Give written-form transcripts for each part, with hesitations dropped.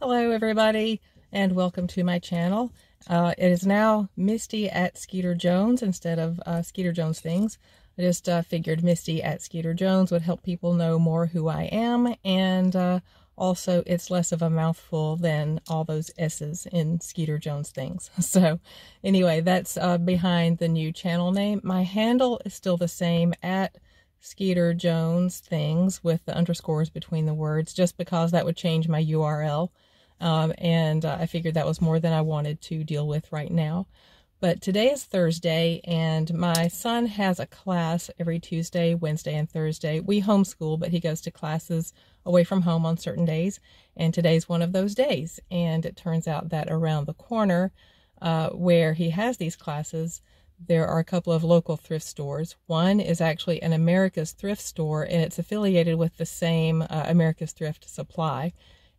Hello everybody and welcome to my channel. It is now Misty at SkeeterJones instead of SkeeterJones Things. I just figured Misty at SkeeterJones would help people know more who I am, and also it's less of a mouthful than all those S's in SkeeterJones Things. So anyway, that's behind the new channel name. My handle is still the same, at SkeeterJones Things, with the underscores between the words, just because that would change my URL. And I figured that was more than I wanted to deal with right now. But today is Thursday, and my son has a class every Tuesday, Wednesday, and Thursday. We homeschool, but he goes to classes away from home on certain days, and today's one of those days. And it turns out that around the corner where he has these classes, there are a couple of local thrift stores. One is actually an America's Thrift store, and it's affiliated with the same America's Thrift Supply.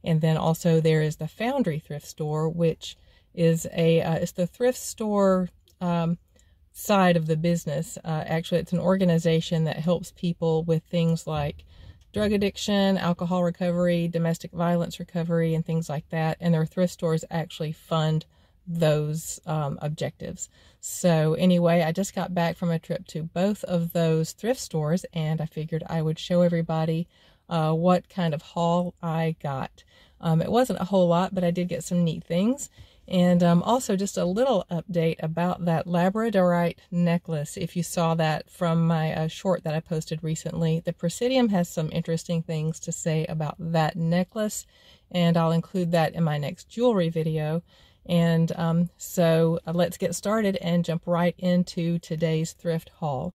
And then also there is the Foundry thrift store, which is it's the thrift store side of the business. Actually, it's an organization that helps people with things like drug addiction, alcohol recovery, domestic violence recovery, and things like that. And their thrift stores actually fund those objectives. So anyway, I just got back from a trip to both of those thrift stores, and I figured I would show everybody what kind of haul I got. It wasn't a whole lot, but I did get some neat things. And also just a little update about that labradorite necklace. If you saw that from my short that I posted recently, the Presidium has some interesting things to say about that necklace, and I'll include that in my next jewelry video. And so let's get started and jump right into today's thrift haul.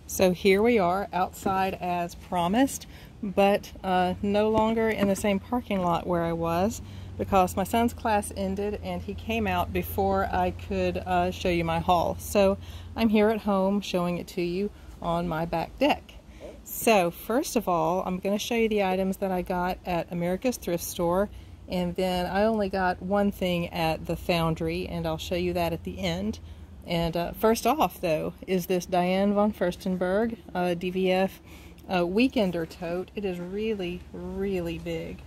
So here we are outside as promised, but no longer in the same parking lot where I was, because my son's class ended and he came out before I could show you my haul. So I'm here at home showing it to you on my back deck. So first of all, I'm going to show you the items that I got at America's Thrift Store, and then I only got one thing at the Foundry, and I'll show you that at the end. And first off, though, is this Diane von Furstenberg DVF Weekender tote. It is really, really big.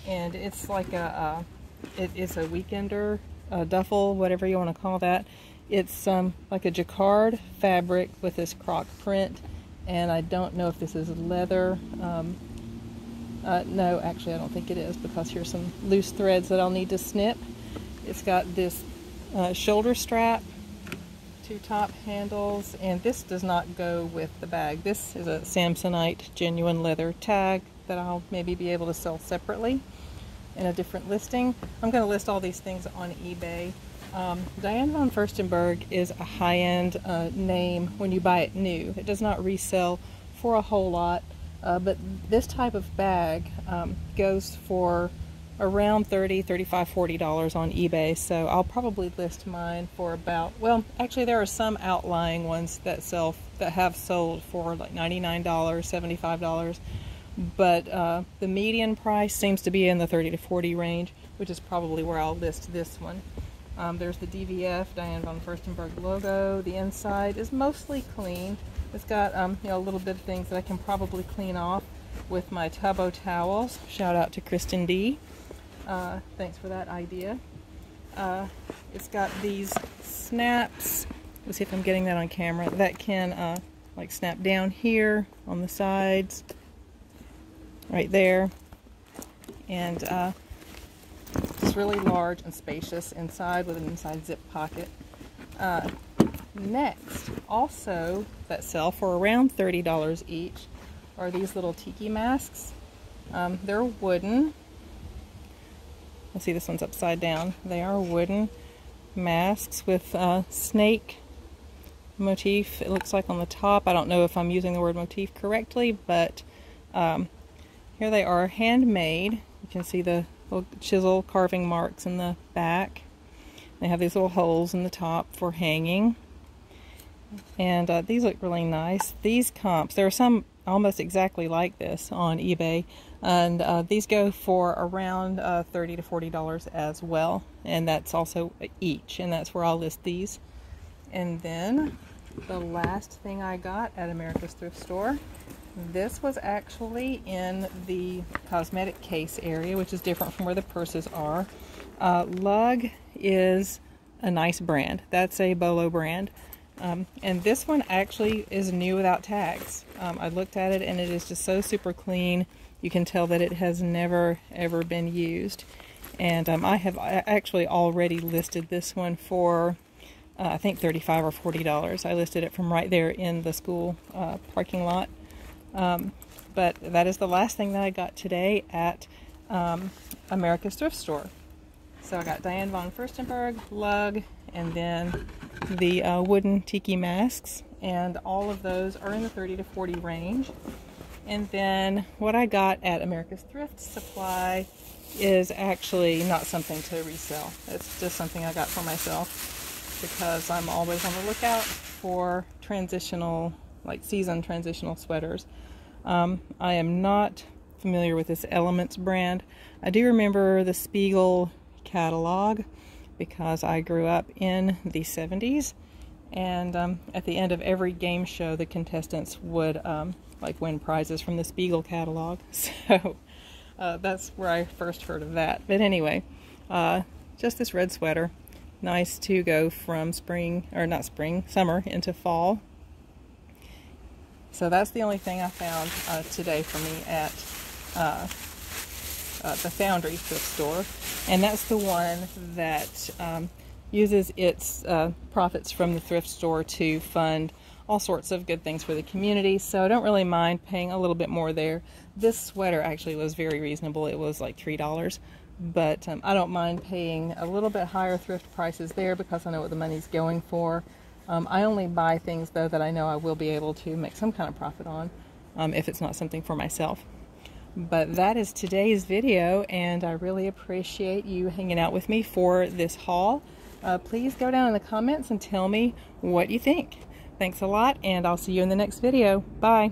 And it's like it is a Weekender duffel, whatever you want to call that. It's like a jacquard fabric with this croc print. And I don't know if this is leather. No, actually, I don't think it is, because here's some loose threads that I'll need to snip. It's got this shoulder strap, two top handles, and this does not go with the bag. This is a Samsonite genuine leather tag that I'll maybe be able to sell separately in a different listing. I'm going to list all these things on eBay. Diane von Furstenberg is a high-end name when you buy it new. It does not resell for a whole lot, but this type of bag goes for around $30, $35, $40 on eBay. So I'll probably list mine for about, well, actually there are some outlying ones that have sold for like $99, $75, but the median price seems to be in the $30 to $40 range, which is probably where I'll list this one. There's the DVF Diane von Furstenberg logo. The inside is mostly clean. It's got you know, a little bit of things that I can probably clean off with my Tubbo towels. Shout out to Kristen D. Thanks for that idea. It's got these snaps. Let's see if I'm getting that on camera. That can like snap down here on the sides, right there, and it's really large and spacious inside with an inside zip pocket. Next, also that sell for around $30 each, are these little tiki masks. They're wooden. Let's see, this one's upside down. They are wooden masks with snake motif, it looks like, on the top. I don't know if I'm using the word motif correctly, but here they are, handmade. You can see the little chisel carving marks in the back. They have these little holes in the top for hanging. And these look really nice. These comps, there are some almost exactly like this on eBay. And these go for around $30 to $40 as well, and that's also each, and that's where I'll list these. And then the last thing I got at America's Thrift Store, this was actually in the cosmetic case area, which is different from where the purses are. Lug is a nice brand. That's a Bolo brand. And this one actually is new without tags. I looked at it and it is just so super clean. You can tell that it has never ever been used. And I have actually already listed this one for I think $35 or $40. I listed it from right there in the school parking lot. But that is the last thing that I got today at America's Thrift Store. So I got Diane von Furstenberg, Lug, and then the wooden tiki masks, and all of those are in the 30 to 40 range. And then what I got at America's Thrift Supply is actually not something to resell. It's just something I got for myself because I'm always on the lookout for transitional, like season transitional sweaters. I am not familiar with this Elements brand. I do remember the Spiegel catalog because I grew up in the 70s, and at the end of every game show the contestants would like win prizes from the Spiegel catalog, so that's where I first heard of that. But anyway, just this red sweater, nice to go from spring, or not spring, summer into fall. So that's the only thing I found today for me at the Foundry thrift store, and that's the one that uses its profits from the thrift store to fund all sorts of good things for the community. So I don't really mind paying a little bit more there. This sweater actually was very reasonable. It was like $3, but I don't mind paying a little bit higher thrift prices there because I know what the money's going for. I only buy things though that I know I will be able to make some kind of profit on if it's not something for myself. But that is today's video, and I really appreciate you hanging out with me for this haul. Please go down in the comments and tell me what you think. Thanks a lot, and I'll see you in the next video. Bye.